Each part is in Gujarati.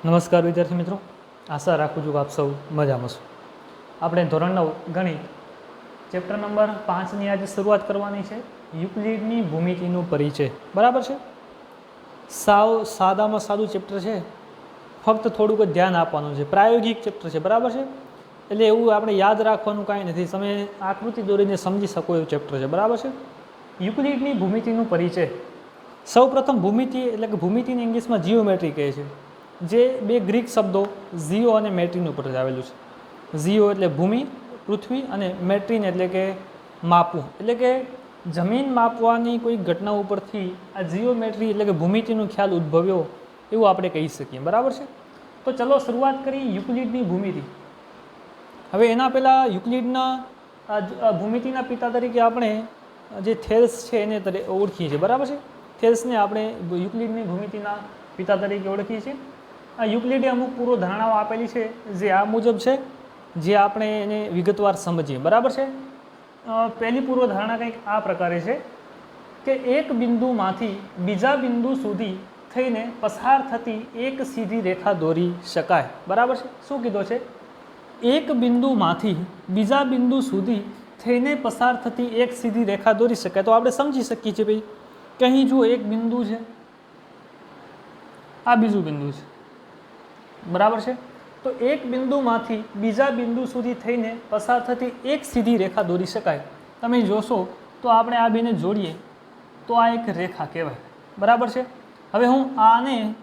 નમસ્કાર વિદ્યાર્થી મિત્રો, આશા રાખું છું કે આપ સૌ મજામાં છો. આપણે ધોરણ 9 ગણિત ચેપ્ટર નંબર 5ની આજે શરૂઆત કરવાની છે. યુક્લિડની ભૂમિતિનો પરિચય. બરાબર છે. સાવ સાદામાં સાદું ચેપ્ટર છે, ફક્ત થોડુંક જ ધ્યાન આપવાનું છે. પ્રાયોગિક ચેપ્ટર છે. બરાબર છે. એટલે એવું આપણે યાદ રાખવાનું કાંઈ નથી, તમે આકૃતિ દોરીને સમજી શકો એવું ચેપ્ટર છે. બરાબર છે. યુક્લિડની ભૂમિતિનો પરિચય. સૌ પ્રથમ ભૂમિતિ એટલે કે ભૂમિતિની ઇંગ્લિશમાં જીઓમેટ્રી કહે છે, જે બે ગ્રીક શબ્દો ઝીઓ અને મેટ્રીન ઉપર આવેલું છે. ઝીઓ એટલે ભૂમિ, પૃથ્વી, અને મેટ્રીન એટલે કે માપવું, એટલે કે જમીન માપવાની કોઈ ઘટના ઉપરથી આ જીઓમેટ્રી એટલે કે ભૂમિતિનો ખ્યાલ ઉદ્ભવ્યો એવું આપણે કહી શકીએ. બરાબર છે. તો ચલો શરૂઆત કરી યુક્લિડની ભૂમિતિ. હવે એના પહેલાં યુક્લિડના ભૂમિતિના પિતા તરીકે આપણે જે થેલ્સ છે એને ઓળખીએ છીએ. બરાબર છે. થેલ્સને આપણે યુક્લિડની ભૂમિતિના પિતા તરીકે ઓળખીએ છીએ. આ યુક્લિડે અમુક પૂર્વ ધારણાઓ આપેલી છે જે આ મુજબ છે, જે આપણે એને વિગતવાર સમજીએ. બરાબર છે. પહેલી પૂર્વ ધારણા કંઈક આ પ્રકારે છે કે એક બિંદુમાંથી બીજા બિંદુ સુધી થઈને પસાર થતી એક સીધી રેખા દોરી શકાય. બરાબર છે. શું કીધો છે? એક બિંદુમાંથી બીજા બિંદુ સુધી થઈને પસાર થતી એક સીધી રેખા દોરી શકાય. તો આપણે સમજી શકીએ છીએ ભાઈ કે અહીં જુઓ એક બિંદુ છે, આ બીજું બિંદુ છે. બરાબર છે. તો એક બિંદુમાંથી બીજા બિંદુ સુધી થઈને પસાર થતી એક સીધી રેખા દોરી શકાય. તમે જોશો તો આપણે આ બેને જોડીએ તો આ એક રેખા કહેવાય. બરાબર છે. હવે હું આને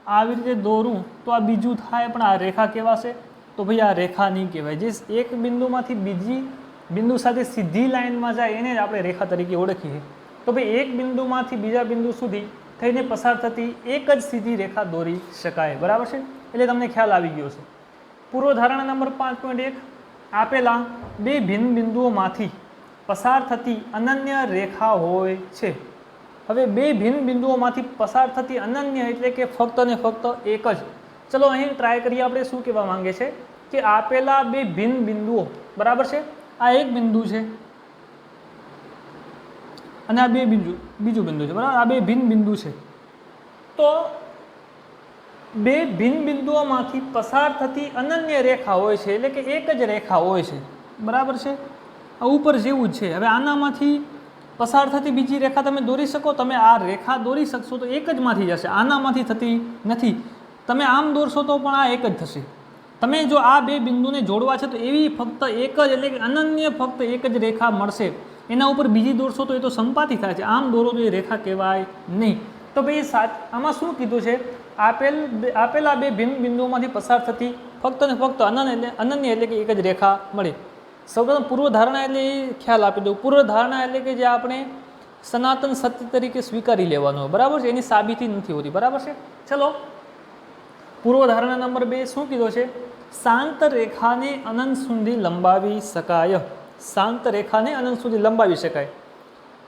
આવી રીતે દોરું તો આ બીજું થાય, પણ આ રેખા કહેવાશે? તો ભાઈ આ રેખા નહીં કહેવાય. જે એક બિંદુમાંથી બીજી બિંદુ સાથે સીધી લાઇનમાં જાય એને જ આપણે રેખા તરીકે ઓળખીએ. તો ભાઈ એક બિંદુમાંથી બીજા બિંદુ સુધી થઈને પસાર થતી એક જ સીધી રેખા દોરી શકાય. બરાબર છે. એટલે તમને ખ્યાલ આવી ગયો છે. પૂર્વ ધારણા નંબર 5.1, આપેલા બે ભિન્ન બિંદુઓમાંથી પસાર થતી અનન્ય રેખા હોય છે. હવે બે ભિન્ન બિંદુઓમાંથી પસાર થતી અનન્ય એટલે કે ફક્ત ને ફક્ત એક જ. ચલો અહીં ટ્રાય કરીએ. આપણે શું કહેવા માંગે છે કે આપેલા બે ભિન્ન બિંદુઓ. બરાબર છે. આ એક બિંદુ છે અને આ બીજું બિંદુ છે. બરાબર. આ બે ભિન્ન બિંદુ છે. તો બે ભિન્ન બિંદુઓમાંથી પસાર થતી અનન્ય રેખા હોય છે, એટલે કે એક જ રેખા હોય છે. બરાબર છે. આ ઉપર જેવું જ છે. હવે આનામાંથી પસાર થતી બીજી રેખા તમે દોરી શકો? તમે આ રેખા દોરી શકશો તો એક જ માંથી જશે, આનામાંથી થતી નથી. તમે આમ દોરશો તો પણ આ એક જ થશે. તમે જો આ બે બિંદુને જોડવા છે તો એવી ફક્ત એક જ એટલે કે અનન્ય ફક્ત એક જ રેખા મળશે. એના ઉપર બીજી દોરશો તો એ તો સંપાતી થાય છે. આમ દોરો તો એ રેખા કહેવાય નહીં. તો ભાઈ આમાં શું કીધું છે? આપેલા બે ભિન્ન બિંદુઓમાંથી પસાર થતી ફક્ત ને ફક્ત અનન્ય એટલે કે એક જ રેખા મળે. સૌપ્રથમ પૂર્વ ધારણા એટલે એ ખ્યાલ આપી દઉં. પૂર્વ ધારણા એટલે કે જે આપણે સનાતન સત્ય તરીકે સ્વીકારી લેવાનું હોય. બરાબર છે. એની સાબિતી નથી હોતી. બરાબર છે. ચલો પૂર્વ ધારણા નંબર 2 શું કીધો છે? શાંત રેખાને અનંત સુધી લંબાવી શકાય. શાંત રેખાને અનંત સુધી લંબાવી શકાય.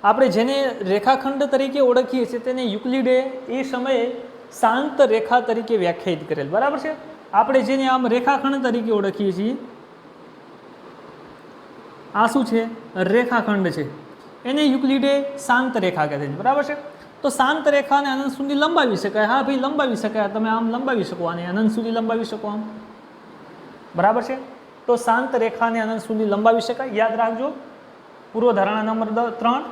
આપણે જેને રેખાખંડ તરીકે ઓળખીએ છીએ તેને યુક્લિડે એ સમયે શાંત રેખા તરીકે વ્યાખ્યાયિત કરેલ. બરાબર છે. આપણે જેને આમ રેખાખંડ તરીકે ઓળખીએ છીએ, આ શું છે? રેખાખંડ છે. એને યુક્લિડે શાંત રેખા કહે છે. બરાબર છે. તો શાંત રેખાને અનંત સુધી લંબાવી શકાય. હા ભાઈ, લંબાવી શકાય. તમે આમ લંબાવી શકો, આને અનંત સુધી લંબાવી શકો આમ. બરાબર છે. તો શાંત રેખાને અનંત સુધી લંબાવી શકાય. યાદ રાખજો. પૂર્વ ધારણા નંબર 3,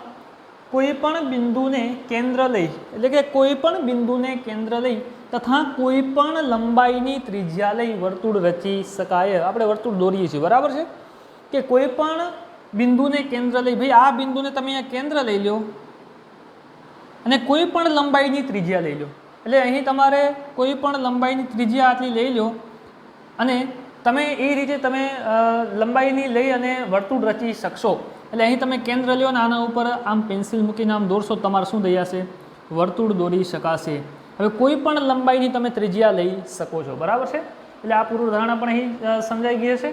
કોઈ પણ બિંદુને કેન્દ્ર લઈ એટલે કે કોઈ પણ બિંદુને કેન્દ્ર લઈ તથા કોઈ પણ લંબાઈની ત્રિજ્યા લઈ વર્તુળ રચી શકાય. આપણે વર્તુળ દોરીએ છીએ. બરાબર છે. કે કોઈ પણ બિંદુને કેન્દ્ર લઈ, ભાઈ આ બિંદુને તમે અહીંયા કેન્દ્ર લઈ લો અને કોઈ પણ લંબાઈની ત્રિજ્યા લઈ લો. એટલે અહીં તમારે કોઈ પણ લંબાઈની ત્રિજ્યા આટલી લઈ લો અને તમે એ રીતે તમે લંબાઈની લઈ અને વર્તુળ રચી શકશો. એટલે અહીં તમે કેન્દ્ર લ્યો અને આના ઉપર આમ પેન્સિલ મૂકીને આમ દોરશો, તમારે શું થઈ જશે? વર્તુળ દોરી શકાશે. હવે કોઈ પણ લંબાઈની તમે ત્રિજ્યા લઈ શકો છો. બરાબર છે. એટલે આ પૂર્વ ધારણા પણ અહીં સમજાઈ ગઈ છે.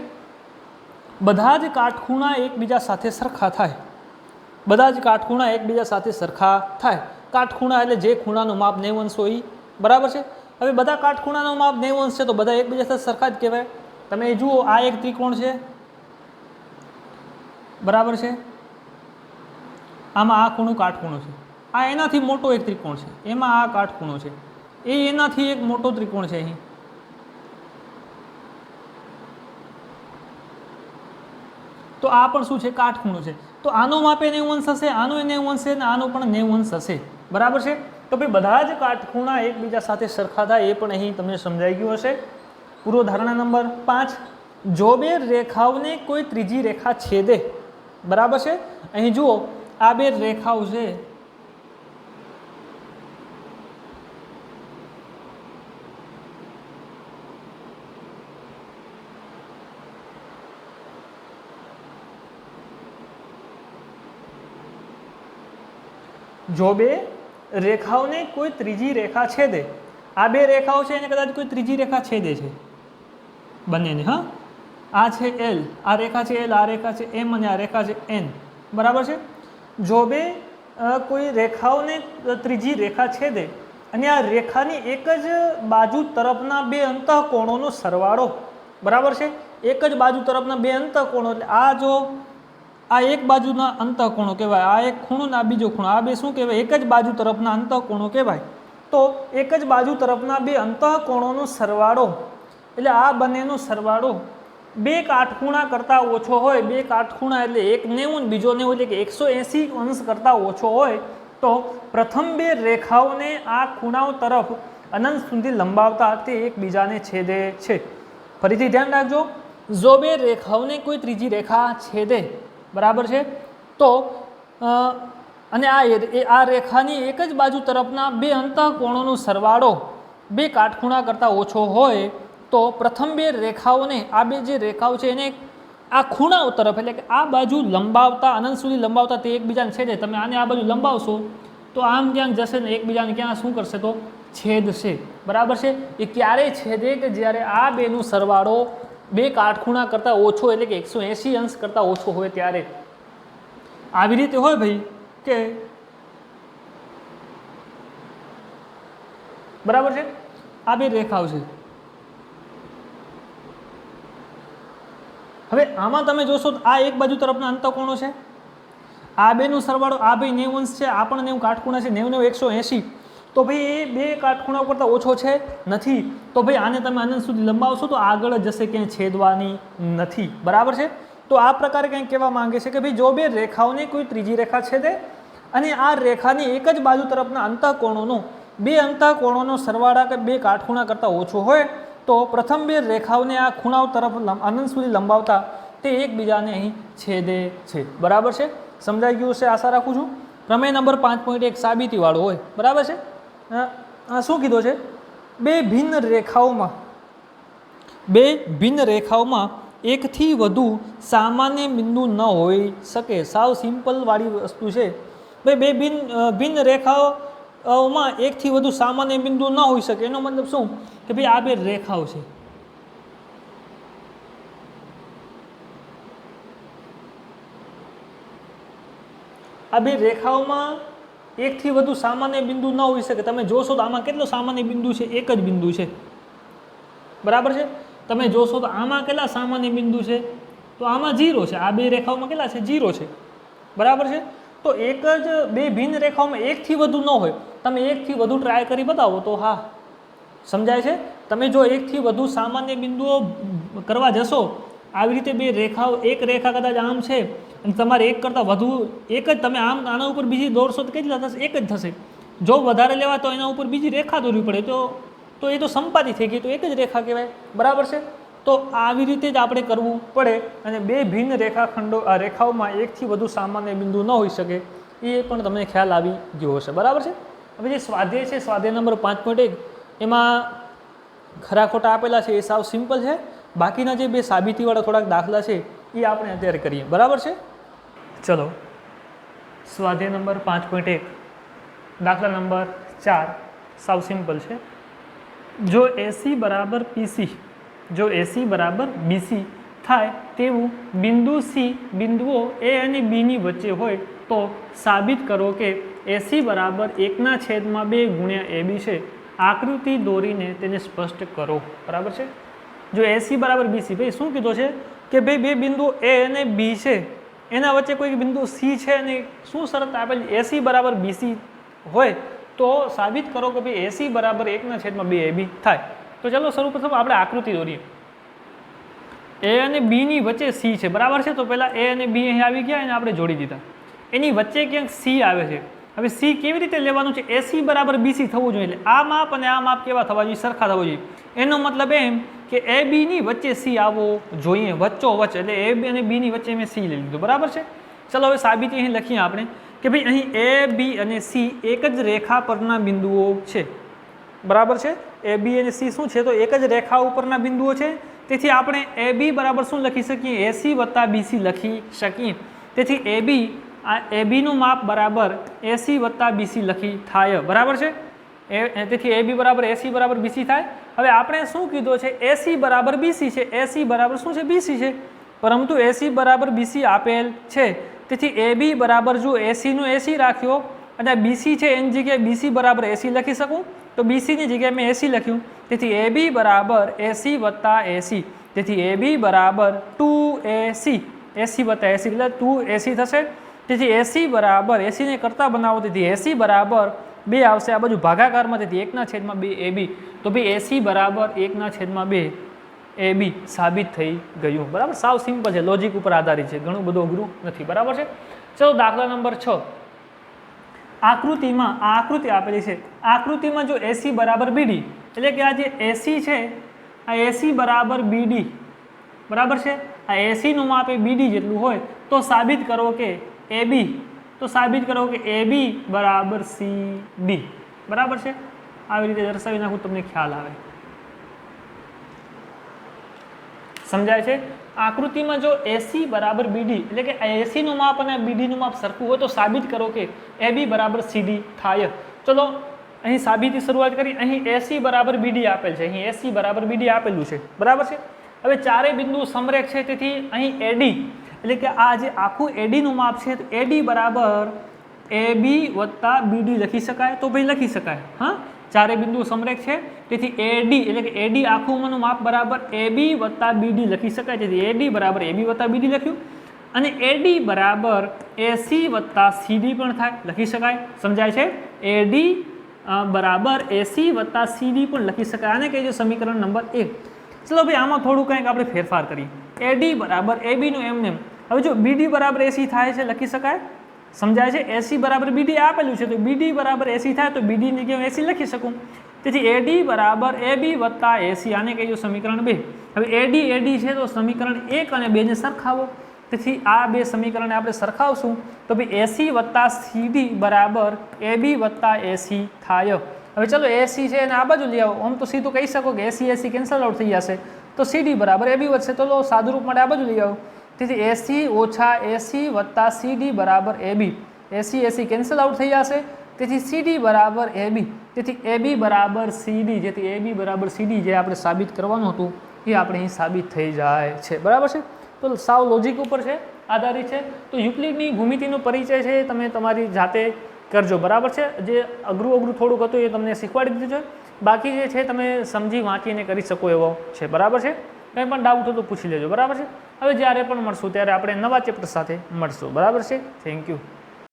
બધા જ કાટખૂણા એકબીજા સાથે સરખા થાય. બધા જ કાટખૂણા એકબીજા સાથે સરખા થાય. કાટખૂણા એટલે જે ખૂણાનું માપ 90 અંશ હોય. બરાબર છે. હવે બધા કાટખૂણાનું માપ 90 અંશ છે તો બધા એકબીજા સાથે સરખા જ કહેવાય. તમે જુઓ, આ એક ત્રિકોણ છે. બરાબર છે. આમાં આ ખૂણો કાટખૂણો છે. આ એનાથી મોટો એક ત્રિકોણ છે, એમાં આ કાટખૂણો છે. એ એનાથી એક મોટો ત્રિકોણ છે અહીં, તો આ પણ શું છે કાટખૂણો છે તો આનો માપે 90 અંશ હશે આનો 90 અંશ છે અને આનો પણ 90 અંશ હશે બરાબર છે તો ભાઈ બધા જ કાટખૂણા એકબીજા સાથે સરખા થાય એ પણ અહીં તમને સમજાઈ ગયું હશે પૂર્વ ધારણા નંબર 5 જો બે રેખાઓને કોઈ ત્રીજી રેખા છેદે બરાબર છે અહીં જુઓ આ બે રેખાઓ છે જો બે રેખાઓને કોઈ ત્રીજી રેખા છેદે આ બે રેખાઓ છે એને કદાચ કોઈ ત્રીજી રેખા છેદે છે બંનેને હા આ છે એલ આ રેખા છે એલ આ રેખા છે એમ અને આ રેખા છે એન બરાબર છે જો બે કોઈ રેખાઓને ત્રીજી રેખા છેદે અને આ રેખાની એક જ બાજુ તરફના બે અંતઃકોણોનો સરવાળો બરાબર છે એક જ બાજુ તરફના બે અંતઃકોણો એટલે આ જો આ એક બાજુના અંતઃકોણો કહેવાય આ એક ખૂણો ને આ બીજો ખૂણો આ બે શું કહેવાય એક જ બાજુ તરફના અંતઃકોણો કહેવાય તો એક જ બાજુ તરફના બે અંતઃકોણોનો સરવાળો એટલે આ બંનેનો સરવાળો બે કાટખૂણા કરતાં ઓછો હોય બે કાટખૂણા એટલે એક 90 ને બીજો 90 એટલે કે 180 અંશ કરતાં ઓછો હોય તો પ્રથમ બે રેખાઓને આ ખૂણાઓ તરફ અનંત સુધી લંબાવતા તે એકબીજાને છેદે છે ફરીથી ધ્યાન રાખજો જો બે રેખાઓને કોઈ ત્રીજી રેખા છેદે બરાબર છે તો અને આ રેખાની એક જ બાજુ તરફના બે અંતઃકોણોનો સરવાળો બે કાટખૂણા કરતાં ઓછો હોય તો પ્રથમ બે રેખાઓને આ બે જે રેખાઓ છે એને આ ખૂણાઓ તરફ એટલે કે આ બાજુ લંબાવતા અનંત સુધી લંબાવતા તે એકબીજાને છેદે તમે આને આ બાજુ લંબાવશો તો આમ ક્યાંક જશે ને એકબીજાને ક્યાં શું કરશે તો છેદશે બરાબર છે એ ક્યારે છેદે કે જ્યારે આ બેનું સરવાળો બે કાટખૂણા કરતાં ઓછો એટલે કે 180 અંશ કરતાં ઓછો હોય ત્યારે આવી રીતે હોય ભાઈ કે બરાબર છે આ બે રેખાઓ છે હવે આમાં તમે જોશો તો આ એક બાજુ તરફના અંતઃકોણો છે આ બેનું સરવાળો આ ભાઈ 90 અંશ છે આ પણ 90 કાટખૂણા છે 90 180 તો ભાઈ એ બે કાટખૂણા કરતાં ઓછો છે નથી તો ભાઈ આને તમે અનંત સુધી લંબાવશો તો આગળ જ જશે ક્યાંય છેદવાની નથી બરાબર છે તો આ પ્રકારે કંઈક કહેવા માંગે છે કે ભાઈ જો બે રેખાઓને કોઈ ત્રીજી રેખા છેદે અને આ રેખાની એક જ બાજુ તરફના અંતઃકોણોનો બે અંતઃકોણોનો સરવાળા કે બે કાટખૂણા કરતાં ઓછો હોય તો પ્રથમ બે રેખાઓને આ ખૂણાઓ તરફ અનંત સુધી લંબાવતા તે એકબીજાને અહીં છેદે છે બરાબર છે સમજાઈ ગયું છે આશા રાખું છું પ્રમેય નંબર 5.1 સાબિતીવાળો હોય બરાબર છે શું કીધું છે બે ભિન્ન રેખાઓમાં એકથી વધુ સામાન્ય બિંદુ ન હોઈ શકે સાવ સિમ્પલ વાળી વસ્તુ છે ભાઈ બે ભિન્ન રેખાઓમાં એકથી વધુ સામાન્ય બિંદુ ન હોઈ શકે એનો મતલબ શું કે ભાઈ આ બે રેખાઓ છે આ બે રેખાઓમાં એકથી વધુ સામાન્ય બિંદુ ન હોઈ શકે તમે જોશો તો આમાં કેટલો સામાન્ય બિંદુ છે એક જ બિંદુ છે બરાબર છે તમે જોશો તો આમાં કેટલા સામાન્ય બિંદુ છે તો આમાં 0 છે આ બે રેખાઓમાં કેટલા છે 0 છે બરાબર છે તો એક જ બે ભિન્ન રેખાઓમાં એકથી વધુ ન હોય તમે એકથી વધુ ટ્રાય કરી બતાવો તો હા સમજાય છે તમે જો એકથી વધુ સામાન્ય બિંદુઓ કરવા જશો આવી રીતે બે રેખાઓ એક રેખા કદાચ આમ છે અને તમારે એક કરતાં વધુ એક જ તમે આમ આના ઉપર બીજી દોરશો તો કેટલા થશે એક જ થશે જો વધારે લેવા તો એના ઉપર બીજી રેખા દોરવી પડે તો એ તો સંપાદી થઈ ગઈ તો એક જ રેખા કહેવાય બરાબર છે તો આવી રીતે જ આપણે કરવું પડે અને બે ભિન્ન રેખાખંડો આ રેખાઓમાં એકથી વધુ સામાન્ય બિંદુ ન હોઈ શકે એ પણ તમને ખ્યાલ આવી ગયો હશે બરાબર છે હવે જે સ્વાધ્યાય છે સ્વાધ્યાય નંબર 5.1 એમાં ખરા ખોટા આપેલા છે એ સાવ સિમ્પલ છે બાકીના જે બે સાબિતીવાળા થોડાક દાખલા છે એ આપણે અત્યારે કરીએ બરાબર છે ચલો સ્વાધ્યાય નંબર 5.1 દાખલા નંબર 4 સાવ સિમ્પલ છે જો AC બરાબર PC જો AC બરાબર BC થાય તેવું બિંદુ C બિંદુઓ A અને B ની વચ્ચે હોય તો સાબિત કરો કે AC બરાબર 1/2 ગુણ્યા AB છે આકૃતિ દોરીને તેને સ્પષ્ટ કરો બરાબર છે જો AC બરાબર BC ભાઈ શું કીધું છે કે ભાઈ બે બિંદુ A અને B છે એના વચ્ચે કોઈ બિંદુ C છે અને શું શરત આપેલી AC બરાબર BC હોય તો સાબિત કરો કે ભાઈ AC બરાબર 1/2 AB થાય તો ચલો સર્વપ્રથમ આપણે આકૃતિ દોરીએ એ અને બીની વચ્ચે સી છે, બરાબર છે. તો પહેલાં એ અને બી અહીં આવી ગયા અને આપણે જોડી દીધા. એની વચ્ચે ક્યાંક સી આવે છે. હવે સી કેવી રીતે લેવાનું છે? એસી બરાબર બીસી થવું જોઈએ. એટલે આ માપ અને આ માપ કેવા થવા જોઈએ? સરખા થવા જોઈએ. એનો મતલબ એમ કે એ બીની વચ્ચે સી આવવો જોઈએ, વચ્ચોવચ્ચ. એટલે એ બી અને બીની વચ્ચે મેં સી લઈ લીધું, બરાબર છે. ચલો હવે સાબિતી અહીં લખીએ આપણે કે ભાઈ અહીં એ બી અને સી એક જ રેખા પરના બિંદુઓ છે, બરાબર છે. એ બી અને સી શું છે? તો એક જ રેખા ઉપરના બિંદુઓ છે. તેથી આપણે એ બી બરાબર શું લખી શકીએ? એસી વત્તા બીસી લખી શકીએ. તેથી એ બી, આ એ બીનું માપ બરાબર એસી વત્તા બીસી લખી થાય, બરાબર છે. તેથી એ બી બરાબર એસી બરાબર બીસી થાય. હવે આપણે શું કીધું છે? એસી બરાબર બીસી છે. એસી બરાબર શું છે? બીસી છે. પરંતુ એસી બરાબર બીસી આપેલ છે. તેથી એ બી બરાબર જો એસીનું એસી રાખ્યો અને બીસી છે એની જગ્યાએ બીસી બરાબર એસી લખી શકું. તો બીસીની જગ્યાએ મેં એસી લખ્યું. તેથી એ બી બરાબર એસી વત્તા એસી. તેથી એ બી બરાબર 2AC. એસી વત્તા એસી એટલે 2AC થશે. તેથી એસી બરાબર એસીને કરતા બનાવો. તેથી એસી બરાબર 2 આવશે આ બાજુ ભાગાકારમાં. તેથી 1/2 AB. તો ભાઈ એસી બરાબર 1/2 AB સાબિત થઈ ગયું, બરાબર. સાવ સિમ્પલ છે, લોજિક ઉપર આધારિત છે, ઘણું બધું અઘરું નથી, બરાબર છે. ચલો દાખલા નંબર 6. આકૃતિમાં આ આકૃતિ આપેલી છે. આકૃતિમાં જો એસી બરાબર બીડી એટલે કે આ જે એસી છે આ એસી બરાબર બીડી, બરાબર છે. આ એસીનું માપ એ બીડી જેટલું હોય તો સાબિત કરો કે એ બી, તો સાબિત કરો કે એ બી બરાબર સી ડી, બરાબર છે. આવી રીતે દર્શાવી નાખું, તમને ખ્યાલ આવે, સમજાય છે. આકૃતિમાં જો એસી બરાબર બીડી એટલે કે એસીનું માપ અને બીડીનું માપ સરખું હોય તો સાબિત કરો કે એ બી બરાબર સીડી થાય. ચલો અહીં સાબિતી શરૂઆત કરી. અહીં એસી બરાબર બીડી આપેલ છે, અહીં એસી બરાબર બીડી આપેલું છે, બરાબર છે. હવે ચારે બિંદુ સમરેખ છે. તેથી અહીં એડી એટલે કે આ જે આખું એડીનું માપ છે તો એડી બરાબર એ બી વત્તા બીડી લખી શકાય, તો ભાઈ લખી શકાય. હા, ચારે બિંદુ સમરેખ છે. તેથી એડી એટલે કે એડી આખુંનું માપ બરાબર એ બી વત્તા બીડી લખી શકાય. તેથી એડી બરાબર એ બી વત્તા બીડી લખ્યું. અને એડી બરાબર એસી વત્તા સીડી પણ થાય, લખી શકાય, સમજાય છે. એડી બરાબર એસી વત્તા સીડી પણ લખી શકાય. આને કહીએ સમીકરણ નંબર 1. ચલો ભાઈ આમાં થોડું કંઈક આપણે ફેરફાર કરીએ. એડી બરાબર એ બીનું એમને એમ. હવે જો બીડી બરાબર એસી થાય છે, લખી શકાય, સમજાય છે. એસી બરાબર બીડી આપેલું છે તો બીડી બરાબર એસી થાય તો બીડીની જગ્યાએ એસી લખી શકું. તેથી એડી બરાબર એ બી વત્તા એસી, આને કહીએ સમીકરણ 2. હવે એડી એડી છે તો સમીકરણ 1 અને 2 ને સરખાવો. તેથી આ બે સમીકરણને આપણે સરખાવશું તો ભાઈ એસી વત્તા સીડી બરાબર એ બી વત્તા એસી થાય. હવે ચલો એસી છે અને આ બાજુ લઈ આવો. આમ તો સીધું કહી શકો કે એસી એસી કેન્સલ આઉટ થઈ જશે તો સીડી બરાબર એ બી વધશે. તો લો સાદું રૂપ માટે આ બાજુ લઈ આવો. તેથી એસી ઓછા એસી વત્તા સીડી બરાબર એ બી. એસી એસી કેન્સલ આઉટ થઈ જશે. તેથી સીડી બરાબર એ બી. તેથી એ બી બરાબર સીડી. જેથી એ બી બરાબર સીડી જે આપણે સાબિત કરવાનું હતું એ આપણે અહીં સાબિત થઈ જાય છે, બરાબર છે. તો સાવ લોજિક ઉપર છે, આધારિત છે. તો યુક્લિડની ભૂમિતિનો પરિચય છે તમે તમારી જાતે કરજો, બરાબર છે. જે અઘરું થોડુંક હતું એ તમને શીખવાડી દીધું છે. બાકી જે છે તમે સમજી વાંચીને કરી શકો એવો છે, બરાબર છે. કંઈ પણ ડાઉટ હોય તો પૂછી લેજો, બરાબર છે. હવે જ્યારે પણ મળશું ત્યારે આપણે નવા ચેપ્ટર સાથે મળશું, બરાબર છે. Thank you.